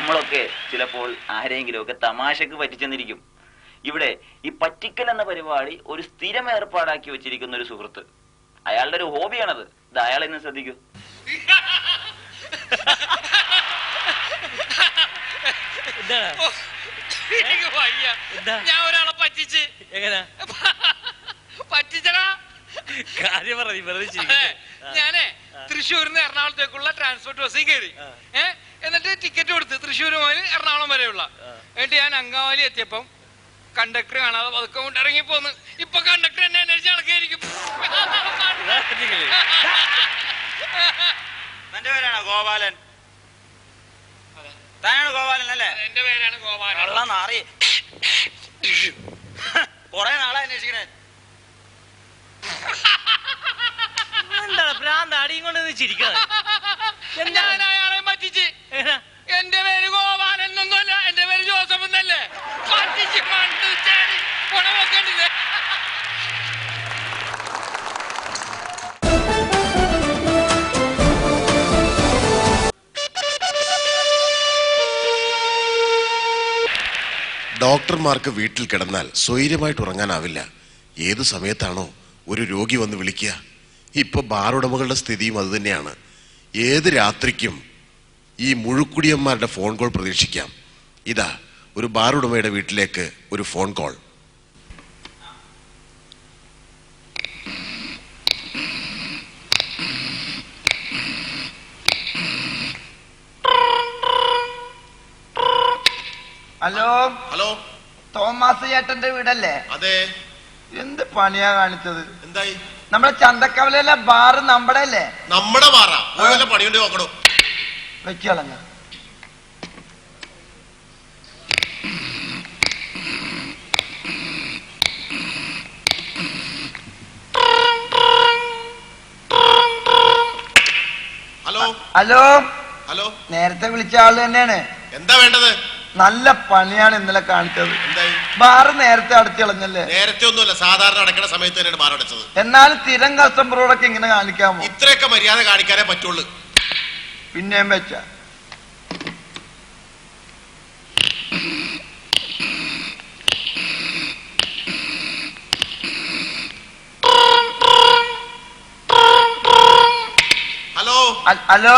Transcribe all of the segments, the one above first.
നമ്മളൊക്കെ ചിലപ്പോൾ ആരെങ്കിലുമൊക്കെ തമാശക്ക് പറ്റിച്ചെന്നിരിക്കും. ഇവിടെ ഈ പറ്റിക്കൽ എന്ന പരിപാടി ഒരു സ്ഥിരം ഏർപ്പാടാക്കി വെച്ചിരിക്കുന്ന ഒരു സുഹൃത്ത്, അയാളുടെ ഒരു ഹോബിയാണത്. ഇത് അയാളെ ഇന്ന് ശ്രദ്ധിക്കൂ. ഞാൻ ഒരാളെ പറ്റിച്ച് പറ്റിച്ചടാ. ഞാനേ തൃശ്ശൂരിന്ന് എറണാകുളത്തേക്കുള്ള ട്രാൻസ്പോർട്ട് ബസ്സിൽ കയറി. എന്നിട്ട് ടിക്കറ്റ് കൊടുത്ത് തൃശ്ശൂർ മുതൽ എറണാകുളം വരെയുള്ള. എന്നിട്ട് ഞാൻ അങ്കമാലി എത്തിയപ്പം കണ്ടക്ടർ കാണാതെ പതുക്കെ കൊണ്ട് ഇറങ്ങിപ്പോന്ന്. ഇപ്പൊ കണ്ടക്ടർ എന്നെ അന്വേഷിച്ച് നടക്കായിരിക്കും. എന്റെ പേരാണോ ഗോപാലൻ? താനാണ് ഗോപാലൻ അല്ലേ? എന്റെ പേരാണ് ഗോപാലൻ. കൊറേ നാളെ അന്വേഷിക്കണേ. എന്താണ് ഭ്രാന്താടിയും കൊണ്ട് ചിരിക്കുന്നത്? ഞാൻ അയാളെ പറ്റിച്ച്. എന്റെ പേര് ഗോപാലൻ എന്നൊന്നുമല്ല, എന്റെ പേര് ജോസഫ് എന്നല്ലേ. പറ്റിച്ച് മണ്ടു ചാടി ഗുണമൊക്കെ. ഡോക്ടർമാർക്ക് വീട്ടിൽ കിടന്നാൽ സ്വൈര്യമായിട്ട് ഉറങ്ങാനാവില്ല. ഏതു സമയത്താണോ ഒരു രോഗി വന്ന് വിളിക്കുക. ഇപ്പൊ ബാറുടമകളുടെ സ്ഥിതിയും അതുതന്നെയാണ്. ഏത് രാത്രിക്കും ഈ മുഴുക്കുടിയന്മാരുടെ ഫോൺ കോൾ പ്രതീക്ഷിക്കാം. ഇതാ ഒരു ബാറുടമയുടെ വീട്ടിലേക്ക് ഒരു phone call. Hello hello, Thomas ചേട്ടന്റെ വീടല്ലേ? അതെ. എന്ത് പണിയാ കാണിച്ചത്? എന്തായി? നമ്മുടെ ചന്തക്കവലയിലെ ബാറ് നമ്മുടെ അല്ലേ? നമ്മുടെ ബാറാ. പണിയുണ്ട് നോക്കണോ? വെച്ച് കളഞ്ഞ. ഹലോ ഹലോ ഹലോ, നേരത്തെ വിളിച്ച ആള് തന്നെയാണ്. എന്താ വേണ്ടത്? നല്ല പണിയാണ് ഇന്നലെ കാണിച്ചത്. എന്തായി? ബാറ് നേരത്തെ അടച്ചു കളഞ്ഞല്ലേ? നേരത്തെ ഒന്നുമല്ല, സാധാരണ അടയ്ക്കുന്ന സമയത്ത് തന്നെയാണ് ബാർ അടച്ചത്. എന്നാലും സ്ഥിരം കസ്റ്റമറോടൊക്കെ ഇങ്ങനെ കാണിക്കാമോ? ഇത്രയൊക്കെ മര്യാദ കാണിക്കാനേ പറ്റുള്ളൂ. പിന്നെയും വെച്ച ഹലോ ഹലോ,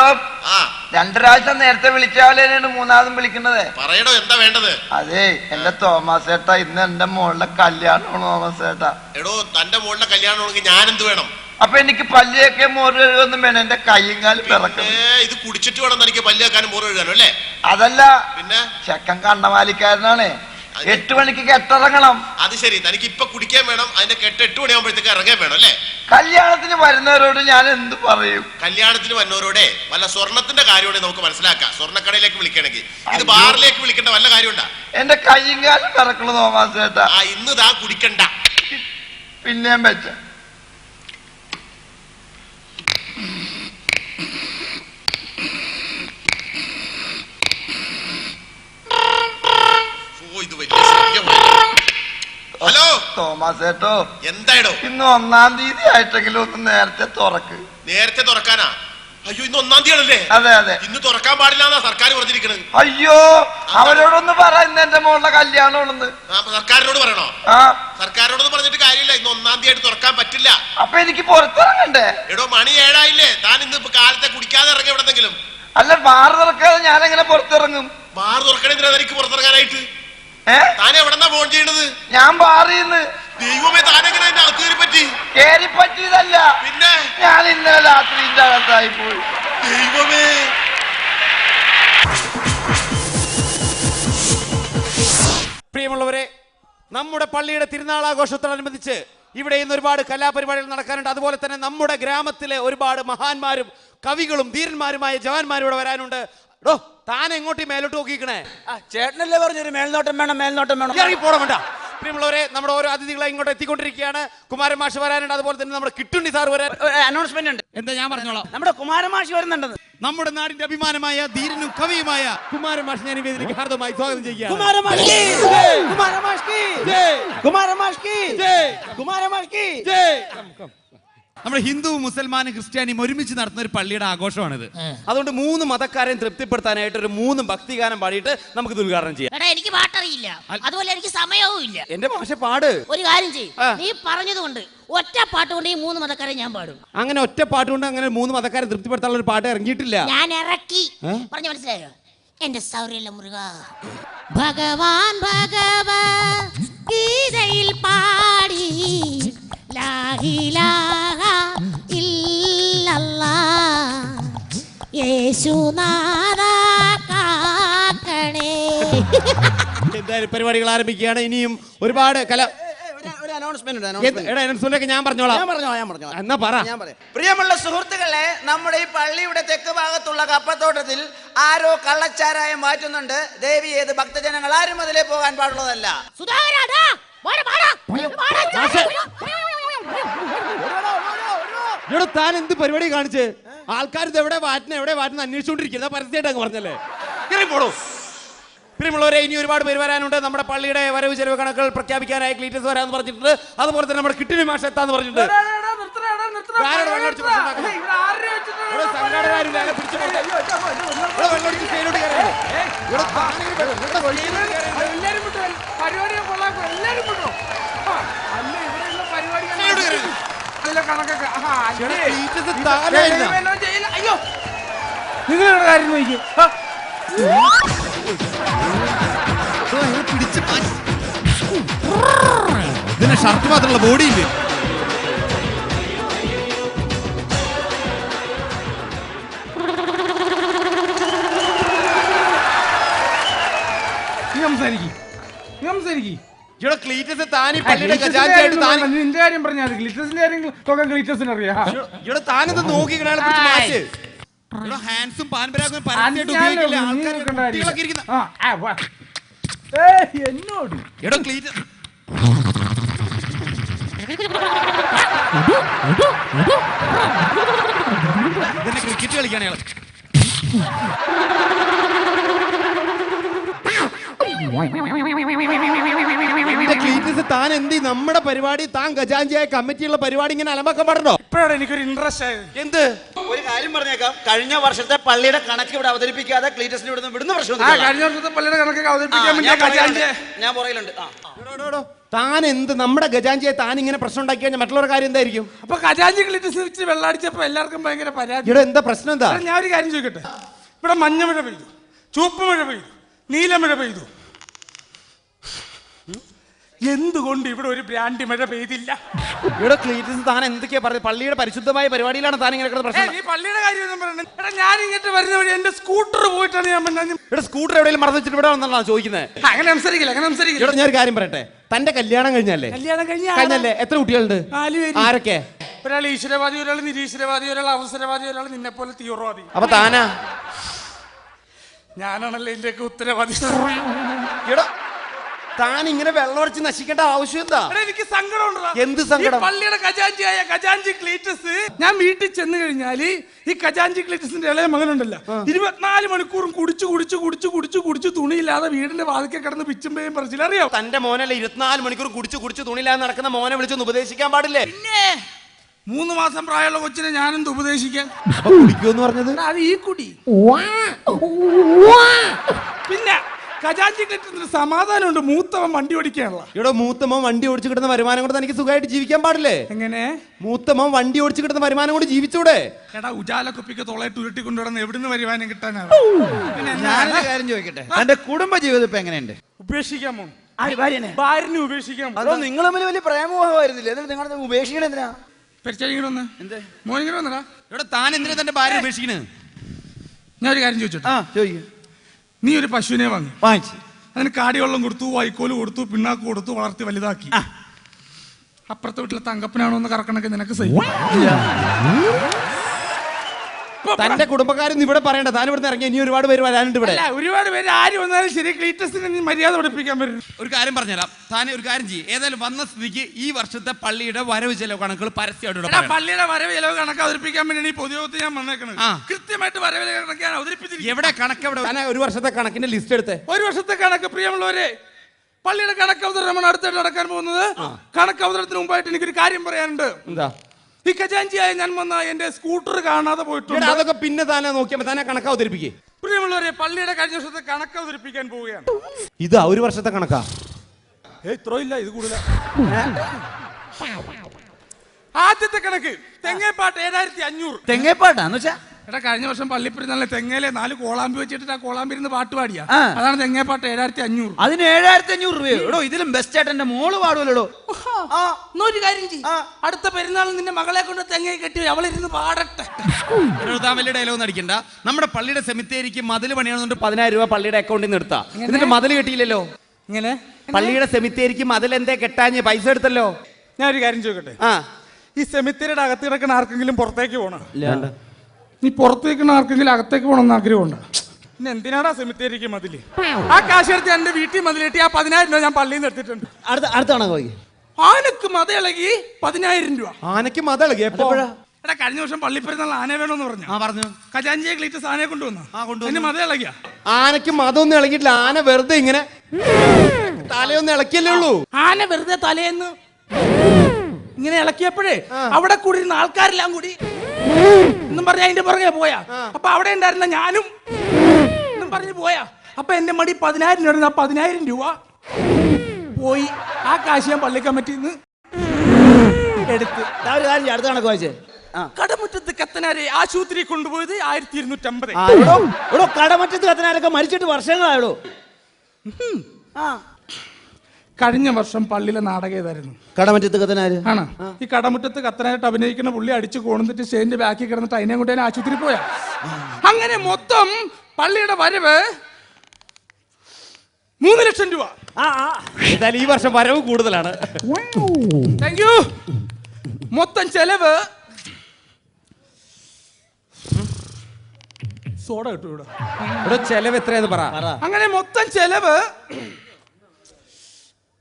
ആ, 2 പ്രാവശ്യം നേരത്തെ വിളിച്ച ആളെയാണ് മൂന്നാമതും വിളിക്കുന്നത്. പറയണോ എന്താ വേണ്ടത്? അതെ, എന്റെ തോമസ് ചേട്ടാ, ഇന്ന് എന്റെ മോളുടെ കല്യാണമാണ് തോമസ് ചേട്ടാ. എടോ, തന്റെ മോളുടെ കല്യാണമാണെങ്കിൽ ഞാൻ എന്ത് വേണം? അപ്പൊ എനിക്ക് പല്ലിയൊക്കെ മോര് കഴുകൊന്നും വേണം, എന്റെ കയ്യും കാലും പിറക്കണം. ഇത് കുടിച്ചിട്ട് വേണം എനിക്ക് പല്ല് വെക്കാനും മോറ് കഴുകാനും അല്ലേ? അതല്ല, പിന്നെ ചെക്കൻ കണ്ടമാലിക്കാരനാണ്. 8 മണിക്ക് കെട്ടിറങ്ങണം. അത് ശരി, തനിക്ക് ഇപ്പൊ കുടിക്കാൻ വേണം, അതിന്റെ കെട്ട് 8 മണിയാകുമ്പോഴത്തേക്ക് ഇറങ്ങാൻ വേണം അല്ലേ? കല്യാണത്തിന് വരുന്നവരോട് ഞാൻ എന്ത് പറയും? കല്യാണത്തിന് വരുന്നവരോടെ വല്ല സ്വർണത്തിന്റെ കാര്യമാണ് നമുക്ക് മനസ്സിലാക്കാം. സ്വർണ്ണക്കടയിലേക്ക് വിളിക്കണമെങ്കിൽ ഇത് ബാറിലേക്ക് വിളിക്കേണ്ട വല്ല കാര്യമുണ്ടാ? എന്റെ കയ്യും കാലും പിറക്കണു തോമസ് ചേട്ടാ. ആ, ഇന്ന് താ കുടിക്കണ്ട. പിന്നെയും വെച്ച ഹലോ തോമസ് ചേട്ടോ, എന്തായിടോ? ഇന്ന് 1-ാം തീയതി ആയിട്ടെങ്കിലും ഒന്ന് നേരത്തെ തുറക്ക്. നേരത്തെ തുറക്കാനാ? അയ്യോ, ഇന്ന് 1-ാം തീയതിയാണല്ലേ? അതെ അതെ. ഇന്ന് തുറക്കാൻ പാടില്ലാന്നാ സർക്കാർ പറഞ്ഞിരിക്കണത്. അയ്യോ, അവരോടൊന്ന് പറ ഇന്ന് എന്റെ മോളുടെ കല്യാണമാണെന്ന്. സർക്കാരിനോട് പറയണോ? ആ, സർക്കാരിനോട് പറഞ്ഞിട്ട് കാര്യമില്ല. ഇന്ന് 1-ാം തീയതി ആയിട്ട് തുറക്കാൻ പറ്റില്ല. അപ്പൊ എനിക്ക് പുറത്തിറങ്ങണ്ടേ? എടോ, മണി 7 ആയില്ലേ? താൻ ഇന്ന് ഇപ്പൊ കാലത്തെ കുടിക്കാതെ ഇറങ്ങി എവിടെന്നെങ്കിലും. അല്ല, ബാറ് തുറക്കാതെ ഞാൻ എങ്ങനെ പുറത്തിറങ്ങും? ബാർ തുറക്കണെന്തിനാ തനിക്ക് പുറത്തിറങ്ങാനായിട്ട്? താൻ എവിടെന്നാ ഫോൺ ചെയ്യണത്? ഞാൻ ബാറിന്ന്. ദൈവമേ, താനെങ്ങനെ എന്റെ അകത്ത് കയറി പറ്റി? കേറി പറ്റിയതല്ല, പിന്നെ ഞാൻ ഇന്നലെ രാത്രി ഇതിന്റെ അകത്തായി പോയി. ദൈവമേ. പ്രിയമുള്ളവരെ, നമ്മുടെ പള്ളിയുടെ തിരുനാളാഘോഷത്തോടനുബന്ധിച്ച് ഇവിടെ ഇന്ന് ഒരുപാട് കലാപരിപാടികൾ നടക്കാനുണ്ട്. അതുപോലെ തന്നെ നമ്മുടെ ഗ്രാമത്തിലെ ഒരുപാട് മഹാന്മാരും കവികളും ധീരന്മാരുമായ ജവാന്മാരും ഇവിടെ വരാനുണ്ട്. ഡോ, താൻ എങ്ങോട്ട് മേലോട്ട് നോക്കിക്കണേ? ചേട്ടനല്ലേ പറഞ്ഞൊരു മേൽനോട്ടം വേണം, മേൽനോട്ടം വേണം. ഇറങ്ങി പോടാ വേണ്ട. പ്രിയമുള്ളവരെ, നമ്മുടെ ഓരോ അതിഥികളെ ഇങ്ങോട്ട് എത്തിക്കൊണ്ടിരിക്കുകയാണ്. കുമാരൻ മാഷ് വരാനുണ്ട്, അതുപോലെ തന്നെ നമ്മുടെ കിട്ടുണ്ണി സാർ വരാൻ. അനൗൺസ്മെന്റ് ഉണ്ട്. എന്താ? ഞാൻ പറഞ്ഞോളാം. നമ്മുടെ കുമാരമാഷി വരുന്നുണ്ടെന്ന്. നമ്മുടെ നാടിന്റെ അഭിമാനമായ ധീരനും കവിയുമായ കുമാരൻ മാഷ് ഞാൻ ഈ വേദിയിലേക്ക് ഹാർദമായി സ്വാഗതം ചെയ്യുകയാണ്. നമ്മുടെ ഹിന്ദുവും മുസൽമാനും ക്രിസ്ത്യാനിയും ഒരുമിച്ച് നടത്തുന്ന ഒരു പള്ളിയുടെ ആഘോഷമാണിത്. അതുകൊണ്ട് 3 മതക്കാരെയും തൃപ്തിപ്പെടുത്താനായിട്ട് ഒരു 3 ഭക്തിഗാനം പാടിയിട്ട് നമുക്ക് ഉദ്ഘാടനം ചെയ്യാം. എടാ എനിക്ക് പാട്ടറിയില്ല, അതുപോലെ എനിക്ക് സമയവും ഇല്ല. എന്റെ ഭാഷ പാട്. ഒരു കാര്യം ചെയ്യും, നീ പറഞ്ഞതുകൊണ്ട് ഒറ്റ പാട്ട് കൊണ്ട് ഈ 3 മതക്കാരെ ഞാൻ പാടും. അങ്ങനെ ഒറ്റ പാട്ടുകൊണ്ട് അങ്ങനെ 3 മതക്കാരെ തൃപ്തിപ്പെടുത്താനുള്ള ഒരു പാട്ട് ഇറങ്ങിയിട്ടില്ല. ഞാൻ ഇറക്കി. പറഞ്ഞു മനസ്സിലായോ? എന്റെ സൗര്യല്ല മുരുക ഭഗവാൻ ഭഗവത്ഗീതയിൽ പാടി ലാ ഇലാഹ ഇല്ലല്ലാഹ് യേശുനാഥ കാക്കണേ. എന്തായാലും പരിപാടികൾ ആരംഭിക്കുകയാണ്. ഇനിയും ഒരുപാട് അനൗൺസ്മെന്റ് ഞാൻ പറഞ്ഞോളാം. എന്നാ പറ. പ്രിയമുള്ള സുഹൃത്തുക്കളെ, നമ്മുടെ ഈ പള്ളിയുടെ തെക്ക് ഭാഗത്തുള്ള കപ്പത്തോട്ടത്തിൽ ആരോ കള്ളച്ചാരായം മാറ്റുന്നുണ്ട്. ദേവി ഏത് ഭക്തജനങ്ങൾ ആരും അതിലേ പോകാൻ പാടുള്ളതല്ല. ഇവിടെ താൻ എന്ത് പരിപാടി കാണിച്ച് ആൾക്കാർ ഇത് എവിടെ വാറ്റുന്ന അന്വേഷിച്ചുകൊണ്ടിരിക്കുന്നത് പരസ്യമായിട്ട് അങ്ങ് പറഞ്ഞല്ലേ. പോടോ. പ്രിയമുള്ളവരെ, ഇനി ഒരുപാട് പേര് വരാനുണ്ട്. നമ്മുടെ പള്ളിയുടെ വരവ് ചെലവ് കണക്കുകൾ പ്രഖ്യാപിക്കാനായി ക്ലീറ്റസ് വരാന്ന് പറഞ്ഞിട്ടുണ്ട്. അതുപോലെ തന്നെ നമ്മുടെ കിട്ടിന് മാഷ എത്താന്ന് പറഞ്ഞിട്ടുണ്ട്. നിങ്ങളുടെ കാര്യം നോക്കി ഇതിന് ഷർട്ട് മാത്രമുള്ള ബോഡിയില്ലേ. ഇവിടെ ക്ലീറ്റസ് താനി പള്ളിയുടെ ഖജാൻജിയായിട്ട് നിന്റെ കാര്യം പറഞ്ഞാൽ ക്ലീറ്റസിന്റെ കാര്യം ക്ലീറ്റസിന് അറിയാം. ഇവിടെ താനിത് നോക്കി മാച്ച് ഹാൻസും പാൻപരാഗും പരസ്യമായിട്ട് ഉപയോഗിക്കില്ല. ആൾക്കാർ കുട്ടികളൊക്കെ ഇരിക്കുന്ന എന്നോട് എടോ ക്ലീറ്റസ് ഇതന്നെ ക്രിക്കറ്റ് കളിക്കാണ് അയാൾ. ക്ലീറ്റസ് താൻ എന്തി നമ്മുടെ പരിപാടി താൻ ഖജാൻജിയായ കമ്മിറ്റിയുള്ള പരിപാടി ഇങ്ങനെ അലമ്പാക്കാൻ പാടണോ? ഇപ്പോഴാണ് എനിക്കൊരു ഇൻട്രസ്റ്റ് ആയത്. എന്ത്? ഒരു കാര്യം പറഞ്ഞേക്കാം, കഴിഞ്ഞ വർഷത്തെ പള്ളിയുടെ കണക്ക് ഇവിടെ അവതരിപ്പിക്കാതെ ക്ലീറ്റസിന് വിടുന്ന പ്രശ്നം. കഴിഞ്ഞ വർഷത്തെ പള്ളിയുടെ കണക്കൊക്കെ അവതരിപ്പിക്കാൻ വേണ്ടി ഞാൻ പുറകിലുണ്ട്. താൻ എന്ത് നമ്മുടെ ഖജാൻജിയെ താൻ ഇങ്ങനെ പ്രശ്നം ഉണ്ടാക്കി കഴിഞ്ഞാൽ മറ്റുള്ളവരുടെ കാര്യം എന്തായിരിക്കും? അപ്പൊ ഖജാൻജി ക്ലീറ്റസ് വെച്ച് വെള്ളടിച്ചപ്പോ എല്ലാവർക്കും ഭയങ്കര പരാതി. ഇവിടെ എന്താ പ്രശ്നം? എന്താ? ഞാൻ ഒരു കാര്യം ചോദിക്കട്ടെ, ഇവിടെ മഞ്ഞ മഴ പെയ്തു, ചുവപ്പ് മഴ പെയ്തു, നീലമഴ പെയ്തു, എന്തുകൊണ്ട് ഇവിടെ ഒരു ബ്രാൻഡ് മഴ പെയ്തില്ല? ഇവിടെ ക്ലീറ്റസ് താൻ എന്തൊക്കെയാ പറയുന്നത്? പള്ളിയുടെ പരിശുദ്ധമായ പരിപാടിയിലാണ് താൻ ഇങ്ങനെ പ്രശ്നം. ഈ പള്ളിയുടെ കാര്യം പറഞ്ഞത് ഞാൻ ഇങ്ങോട്ട് വരുന്ന വഴി എന്റെ സ്കൂട്ടർ പോയിട്ടാണ് ഞാൻ പറഞ്ഞത്. ഇവിടെ സ്കൂട്ടർ എവിടെയും മറന്നു വെച്ചിട്ട് ഇവിടെ വന്നാണ് ചോദിക്കുന്നത്. അങ്ങനെ സംസാരിക്കില്ല. ഇവിടെ ഞാൻ ഒരു കാര്യം പറയട്ടെ, തന്റെ കല്യാണം കഴിഞ്ഞല്ലേ? കഴിഞ്ഞല്ലേ? എത്ര കുട്ടികളുണ്ട്? ആരൊക്കെ? ഒരാൾ ഈശ്വരവാദി, ഒരാൾ നിരീശ്വരവാദി, ഒരാൾ അവസരവാദി, ഒരാൾ നിന്നെ പോലെ തീവ്രവാദി. അപ്പൊ താനാ? ഞാനാണല്ലേ ഇതിന്റെയൊക്കെ ഉത്തരവാദി. താൻ ഇങ്ങനെ വെള്ളമടിച്ച് നശിക്കേണ്ട ആവശ്യം എന്താ? എനിക്ക് സങ്കടമുണ്ടോ? എന്ത് സങ്കടം? പള്ളിയുടെ ഖജാൻജിയായ ഖജാൻജി ക്ലീറ്റസ് ഞാൻ വീട്ടിൽ ചെന്ന് കഴിഞ്ഞാല് ഈ ഖജാൻജി ക്ലീറ്റസിന്റെ ഇളയ മകനുണ്ടല്ലോ, 24 മണിക്കൂറും കുടിച്ചു തുണിയില്ലാതെ വീടിന്റെ വാതിക്കെ കിടന്ന് പിച്ചുമ്പേയും പറിച്ചില്ല. അറിയാം? തന്റെ മോനല്ലേ 24 മണിക്കൂർ കുടിച്ചു തുണിയില്ലാതെ നടക്കുന്ന മോനെ വിളിച്ചൊന്ന് ഉപദേശിക്കാൻ പാടില്ലേ? പിന്നെ 3 മാസം പ്രായമുള്ള കൊച്ചിനെ ഞാനെന്ത് ഉപദേശിക്കാൻ? കുടിക്കുമെന്ന് പറഞ്ഞത് അത് ഈ കുടി. പിന്നെ ഖജാൻജി ക്ലീറ്റസിന് സമാധാനമുണ്ട്, മൂത്തവൻ വണ്ടി ഓടിക്കാനുള്ള. ഇവിടെ മൂത്തമ്മ വണ്ടി ഓടിച്ചു കിട്ടുന്ന വരുമാനം കൊണ്ട് എനിക്ക് സുഖമായിട്ട് ജീവിക്കാൻ പാടില്ലേ? എങ്ങനെ? മൂത്തമ്മ വണ്ടി ഓടിച്ചു കിട്ടുന്ന വരുമാനം കൊണ്ട് ജീവിച്ചൂടെ? എടാ, ഉജാല കുപ്പിക്ക് തൊളയിട്ട് ഉരുട്ടിക്കൊണ്ടുവന്ന് എവിടുന്ന് വരുമാനം കിട്ടാനാണ്? ഞാനൊരു കാര്യം ചോദിക്കട്ടെ, എന്റെ കുടുംബ ജീവിതം ഇപ്പൊ എങ്ങനെയുണ്ട്? ഉപേക്ഷിക്കാമോ? ഭാര്യനെ ഉപേക്ഷിക്കാം. അതോ നിങ്ങൾ തമ്മിൽ വലിയ പ്രേമോഹമായിരുന്നില്ല? എന്നിട്ട് നിങ്ങൾ ഉപേക്ഷിക്കണം എന്തിനാ? മോനിങ്ങനെ വന്നടാ. ഇവിടെ താൻ എന്തിനാ തന്റെ ഭാര്യ ഉപേക്ഷിക്കണേ? ഞാൻ ഒരു കാര്യം ചോദിച്ചോട്ടെ. ചോദിക്കും. നീ ഒരു പശുവിനെ വാങ്ങിച്ചു, അതിന് കാടിവെള്ളം കൊടുത്തു, വൈക്കോല് കൊടുത്തു, പിണ്ണാക്ക് കൊടുത്തു, വളർത്തി വലുതാക്കി. അപ്പുറത്തെ വീട്ടിലെ തങ്കപ്പനാണോ എന്ന് കറക്കണൊക്കെ നിനക്ക് സഹിക്കും? തന്റെ കുടുംബക്കാരും ഇവിടെ പറയണ്ട. താൻ ഇവിടുന്ന് ഇറങ്ങി ഇനി ഒരുപാട് പേര് വരാനുണ്ട്. ഇവിടെ ഒരുപാട് പേര് ആര് വന്നാലും ശരി, ക്ലീറ്റസിന് മര്യാദ പഠിപ്പിക്കാൻ പറ്റും. ഒരു കാര്യം പറഞ്ഞുതരാം. താൻ ഒരു കാര്യം ചെയ്യും, ഏതായാലും വന്ന സ്ഥിതിക്ക് ഈ വർഷത്തെ പള്ളിയുടെ വരവ് ചെലവ് കണക്കുകൾ പരസ്യമായിട്ട് പള്ളിയുടെ വരവ് ചെലവ് കണക്ക് അവതരിപ്പിക്കാൻ വേണ്ടി ഈ പൊതുയോഗത്തിൽ ഞാൻ വന്നേക്കണത്. കൃത്യമായിട്ട് വരവ് കണക്ക് ഞാൻ അവതരിപ്പിച്ചിരിക്കും. എവിടെ കണക്ക്? എവിടെ? ഒരു വർഷത്തെ കണക്കിന്റെ ലിസ്റ്റ് എടുത്ത്. ഒരു വർഷത്തെ കണക്ക് പ്രിയമുള്ളവരെ, പള്ളിയുടെ കണക്ക് അവതരണമാണ് അടുത്തായിട്ട് നടക്കാൻ പോകുന്നത്. കണക്ക് അവതരണത്തിന് മുമ്പായിട്ട് എനിക്കൊരു കാര്യം പറയാനുണ്ട്. എന്താ? ഈ ഖജാൻജിയായ ഞാൻ വന്ന എന്റെ സ്കൂട്ടർ കാണാതെ പോയിട്ടുണ്ട്. അതൊക്കെ പിന്നെ താനെ നോക്കിയാൽ താനെ കണക്ക് അവതരിപ്പിക്കേ. പ്രിയമുള്ളവരെ, പള്ളിയുടെ കഴിഞ്ഞ വർഷത്തെ കണക്ക് അവതരിപ്പിക്കാൻ പോവുകയാണ്. ഇതാ ഒരു വർഷത്തെ കണക്കാ? ഇത്രയില്ല, ഇത് കൂടുതലാ. ആദ്യത്തെ കണക്ക് തെങ്ങേപ്പാട്ട് 7500. തെങ്ങേപ്പാട്ടാന്ന് വെച്ചാ എടാ, കഴിഞ്ഞ വർഷം പള്ളിപ്പെരുന്നാളിലെ തെങ്ങയിലെ 4 കോളാമ്പി വെച്ചിട്ട് ആ കോളാമ്പിരുന്ന് പാട്ട് പാടിയാ. അതാണ് തെങ്ങേപ്പാട്ട് 7500. അതിന് 7500 രൂപയോ? എടോ, ഇതിലും ബെസ്റ്റ് ആയിട്ട് എന്റെ മോള് പാടുമല്ലോ. ഒരു കാര്യം ചെയ്യ്, അടുത്ത പെരുന്നാളിൽ നിന്റെ മകളെ കൊണ്ട് തെങ്ങയെ കെട്ടി അവളിരുന്ന് പാടട്ടെ. വലിയ ഡയലോഗ് അടിക്കണ്ട. നമ്മുടെ പള്ളിയുടെ സെമിത്തേരിക്ക് മതിൽ പണിയണമെന്നുണ്ട് 10,000 രൂപ പള്ളിയുടെ അക്കൗണ്ടിൽ നിന്ന് എടുത്താ. എന്നിട്ട് മതിൽ കെട്ടിയില്ലല്ലോ. ഇങ്ങനെ പള്ളിയുടെ സെമിത്തേരിക്ക് മതിൽ എന്തേ കെട്ടാഞ്ഞ് പൈസ എടുത്തല്ലോ. ഞാൻ ഒരു കാര്യം ചോദിക്കട്ടെ, ഈ സെമിത്തേരിയുടെ അകത്ത് കിടക്കുന്ന ആർക്കെങ്കിലും പുറത്തേക്ക് പോകണം? നീ പുറത്തേക്ക് ആർക്കെങ്കിലും അകത്തേക്ക് പോകണമെന്ന് ആഗ്രഹമുണ്ട്? പിന്നെ എന്തിനാടാ സെമിത്തേരിക്ക് മതില്? ആ കാശ് എടുത്ത് എന്റെ വീട്ടിൽ മതിലിട്ടി ആ 10,000 രൂപ ഞാൻ പള്ളിയിൽ നിന്ന് എടുത്തിട്ടുണ്ട്. അടുത്താണ് പോയി. ആനക്ക് മത ഇളകി 10,000 രൂപ. ആനക്ക് മത ഇളകി എപ്പോഴാ? എടാ, കഴിഞ്ഞ വർഷം പള്ളിപ്പെരുന്നാൾ ആന വേണമെന്ന് പറഞ്ഞു. ഖജാൻജിയെ ക്ലീറ്റസ് ആനയെ കൊണ്ടുവന്നു. മത ഇളകിയ ആനക്ക് മതമൊന്നും ഇളകിയിട്ടില്ല. ആന വെറുതെ ഇങ്ങനെ തലയൊന്നും ഇളക്കിയല്ലേ ഉള്ളൂ. ആന വെറുതെ തലേന്ന് ഇങ്ങനെ ഇളക്കിയപ്പോഴേ അവിടെ കൂടി ഇരുന്ന ആൾക്കാരെല്ലാം കൂടി എന്നും പറഞ്ഞ അതിന്റെ പുറകെ പോയാ. അപ്പൊ അവിടെ ഉണ്ടായിരുന്ന ഞാനും എന്നും പറഞ്ഞു പോയാ. അപ്പൊ എന്റെ മടി 10,000 രൂപ. 10,000 രൂപ പോയി. ആ കാശ് ഞാൻ പള്ളി കമ്മിറ്റിന്ന് എടുത്ത് ഒരു കാര്യം അടുത്ത കണക്ക് വായിച്ചേ. കടമുറ്റത്ത് കത്തനാരെ ആശുപത്രി കൊണ്ടുപോയത് 1250. കടമറ്റത്ത് കത്തനാരൊക്കെ മരിച്ചിട്ട് വർഷങ്ങളായോ? കഴിഞ്ഞ വർഷം പള്ളിയിലെ നാടകം ഏതായിരുന്നു? കടമറ്റത്ത് കത്തനാര് ആണ്. ഈ കടമുറ്റത്ത് കത്തനായിട്ട് അഭിനയിക്കുന്ന പുള്ളി അടിച്ചു കൊണ്ടിട്ട് സ്റ്റേജിന്റെ ബാക്കിൽ കിടന്നിട്ട് അതിനെ കൊണ്ട് ആശുപത്രി പോയാ. അങ്ങനെ മൊത്തം പള്ളിയുടെ വരവ് 3 ലക്ഷം രൂപ. എന്തായാലും ഈ വർഷം വരവ് കൂടുതലാണ്. Thank you. മൊത്തം ചെലവ് സോഡ കിട്ടും ഇവിടെ. ചെലവ് എത്രയെന്ന് പറ. അങ്ങനെ മൊത്തം ചെലവ്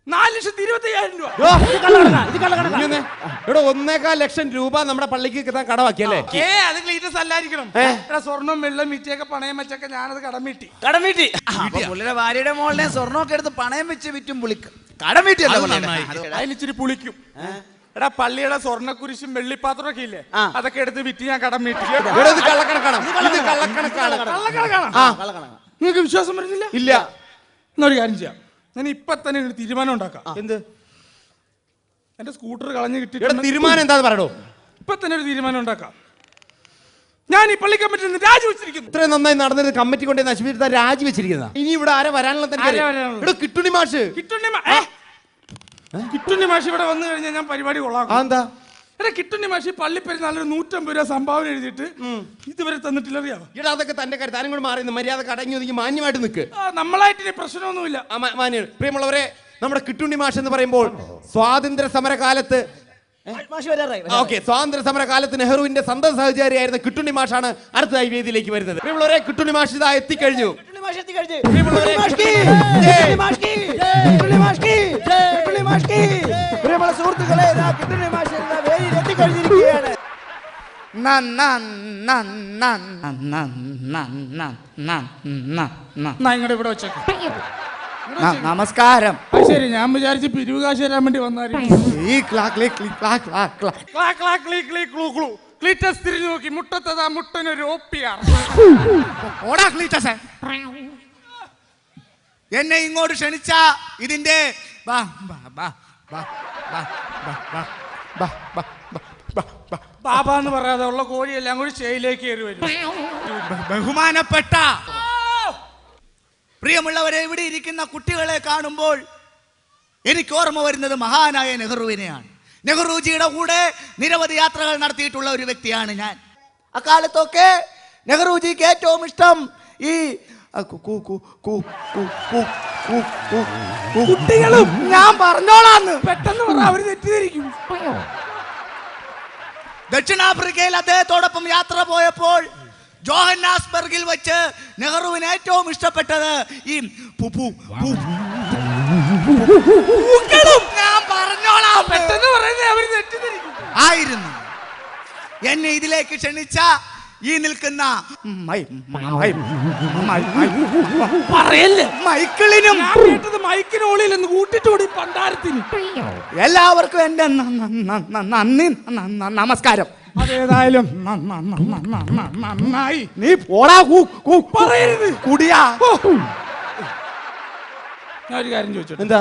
4,25,000 രൂപ. ഇവിടെ 1.25 ലക്ഷം രൂപ നമ്മുടെ പള്ളിക്ക് കടമാക്കിയല്ലേ? അത് ക്ലീറ്റസ് അല്ലായിരിക്കണം. സ്വർണം വെള്ളം വിറ്റൊക്കെ പണയം വെച്ചൊക്കെ ഞാനത് കടം വീട്ടി. പുള്ളിയുടെ ഭാര്യയുടെ മോളിനെ സ്വർണ്ണമൊക്കെ എടുത്ത് പണയം വെച്ച് വിറ്റും പുളിക്കും. കടം വീട്ടിയല്ലോ. അതിലിച്ചിരി പുളിക്കും. എടാ, പള്ളിയുടെ സ്വർണ്ണക്കുരിശും വെള്ളിപ്പാത്രം ഒക്കെ ഇല്ലേ, അതൊക്കെ എടുത്ത് വിറ്റ് ഞാൻ കടം വീട്ടി. നിങ്ങൾക്ക് വിശ്വാസം വരുന്നില്ല? ഇല്ല. എന്നൊരു കാര്യം ചെയ്യാം, ഞാൻ ഇപ്പൊ തന്നെ ഒരു തീരുമാനം ഉണ്ടാക്കാം. എന്ത്? എന്റെ സ്കൂട്ടർ കളഞ്ഞു കിട്ടി. തീരുമാനം എന്താന്ന് പറയണോ? ഇപ്പൊ തന്നെ ഒരു തീരുമാനം ഉണ്ടാക്കാം. ഞാൻ ഈ പള്ളി കമ്മിറ്റിയിൽ നിന്ന് രാജിവെച്ചിരിക്കുന്നു. ഇത്രയും നന്നായി നടന്നത് കമ്മിറ്റി കൊണ്ട് നശിപ്പിച്ച് രാജിവെച്ചിരിക്കുന്ന. ഇനി ഇവിടെ ആരാ വരാനുള്ള? കിട്ടുണ്ണി മാഷ്. കിട്ടുണ്ണി മാഷ് ഇവിടെ വന്നു കഴിഞ്ഞാൽ ഞാൻ പരിപാടി കൊള്ളാം. എന്താ? എടാ, കിട്ടുണ്ണി മാഷി പള്ളിപ്പെരുന്നാളിന് 150 രൂപ സംഭാവന എഴുതിയിട്ട് ഇതുവരെ തന്നിട്ടില്ല. അറിയാമോ? ഇവിടെ അതൊക്കെ തന്റെ കാര്യം താനും കൂടെ മാറി മര്യാദ അടങ്ങി ഒതുങ്ങി മാന്യമായിട്ട് നിൽക്ക്. നമ്മളായിട്ട് പ്രശ്നമൊന്നുമില്ല. പ്രിയമുള്ളവരെ, നമ്മുടെ കിട്ടുണ്ണി മാഷ് എന്ന് പറയുമ്പോൾ സ്വാതന്ത്ര്യ സമര കാലത്ത് സ്വാതന്ത്ര്യ സമര കാലത്ത് നെഹ്റുവിന്റെ സന്തത സഹചാരിയായിരുന്ന കിട്ടുണ്ണി മാഷാണ് അടുത്തതായി വേദിയിലേക്ക് വരുന്നത്. പ്രിയമുള്ളവരെ, കിട്ടുണ്ണി മാഷ് ഇതാ എത്തിക്കഴിഞ്ഞു. സുഹൃത്തുക്കളെ, കിട്ടുണ്ണി മാഷ് വേദിയിൽ എത്തിക്കഴിഞ്ഞിരിക്കുകയാണ്. ഇവിടെ വെച്ചേക്കാം. നമസ്കാരം. ശരി, ഞാൻ വിചാരിച്ച് പിരിവ് കാശ് തരാൻ വേണ്ടി വന്നായിരുന്നു. ക്ലീറ്റസ് തിരിഞ്ഞു നോക്കി, മുട്ടത്തതാ മുട്ടനൊരു ഓപ്പിയാർ. എന്നെ ഇങ്ങോട്ട് ക്ഷണിച്ച ഇതിന്റെ ബാബ എന്ന് പറയാതെ ഉള്ള കോഴിയെല്ലാം കൂടി സ്റ്റേജിലേക്ക് കയറി വരും. ബഹുമാനപ്പെട്ട പ്രിയമുള്ളവരെ, ഇവിടെ ഇരിക്കുന്ന കുട്ടികളെ കാണുമ്പോൾ എനിക്ക് ഓർമ്മ വരുന്നത് മഹാനായ നെഹ്റുവിനെയാണ്. നെഹ്റുജിയുടെ കൂടെ നിരവധി യാത്രകൾ നടത്തിയിട്ടുള്ള ഒരു വ്യക്തിയാണ് ഞാൻ. അക്കാലത്തൊക്കെ നെഹ്റുജിക്ക് ഏറ്റവും ഇഷ്ടം ഈ കുട്ടികളും ഞാൻ പറഞ്ഞോളാന്ന് പെട്ടെന്ന് പറഞ്ഞ അവര് തെറ്റിദ്ധരിക്കും. ദക്ഷിണാഫ്രിക്കയിൽ അദ്ദേഹത്തോടൊപ്പം യാത്ര പോയപ്പോൾ ജോഹന്നാസ്ബർഗിൽ വെച്ച് നെഹ്റുവിന് ഏറ്റവും ഇഷ്ടപ്പെട്ടത് ഈ ഞാൻ പറഞ്ഞോളാം പെട്ടെന്ന് പറയുന്നത് അവര് തെറ്റിദ്ധരിക്കും ആയിരുന്നു. എന്നെ ഇതിലേക്ക് ക്ഷണിച്ച ഈ നിൽക്കുന്ന പറയല്ലേ മൈക്കിളിനും മൈക്കിനോളിലെന്ന് കൂട്ടിട്ടോടി പണ്ടാരത്തിന് എല്ലാവർക്കും എന്റെ നന്ദി നമസ്കാരം. അതേതായാലും നന്നായി. നീ പോടാ പറയരുത് കുടിയാ. ഞാൻ ഒരു കാര്യം ചോദിച്ചോ, എന്താ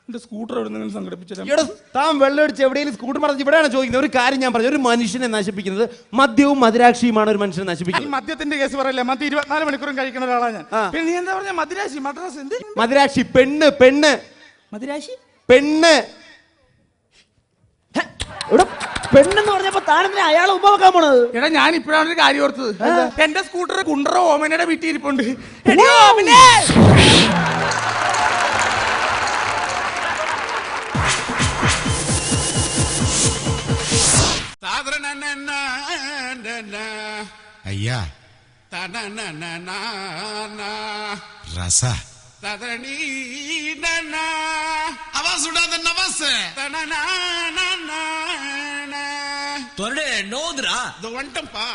എന്റെ സ്കൂട്ടർ എവിടെ നിങ്ങൾ സംഘടിപ്പിച്ചത്? ഇവിടെ താൻ വെള്ളം അടിച്ച് എവിടെയെങ്കിലും സ്കൂട്ടർ മറിച്ച് ഇവിടെയാണ് ചോദിക്കുന്നത്. ഒരു കാര്യം ഞാൻ പറഞ്ഞു, ഒരു മനുഷ്യനെ നശിപ്പിക്കുന്നത് മദ്യവും മദിരാക്ഷിയുമാണ് ഒരു മനുഷ്യനെ ഈ നശിപ്പിക്കുന്നത്. മദ്യത്തിന്റെ കേസ് പറയല്ലേ, മദ്യം 24 മണിക്കൂറും കഴിക്കുന്ന ഒരാളാണ് ഞാൻ. പിന്നെ നീ എന്താ പറഞ്ഞ മദ്രാശി മദ്രാസ് എന്ത് മദിരാക്ഷി പെണ്ണ് പെണ്ണ് മദ്രാശി പെണ്ണ് പെണ്ണെന്ന് പറഞ്ഞപ്പോ താനെന്തിനാ അയാളെ ഉമ്മ വെക്കാൻ പോണത്? എടാ ഞാൻ ഇപ്പോഴാണ് ഒരു കാര്യം ഓർത്തത്. എന്റെ സ്കൂട്ടർ കുണ്ടറ ഓമനയുടെ വീട്ടിൽ ഇരിപ്പുണ്ട്. അയ്യാ റസ ത്വരടെ നോദ്രാ వంటంపా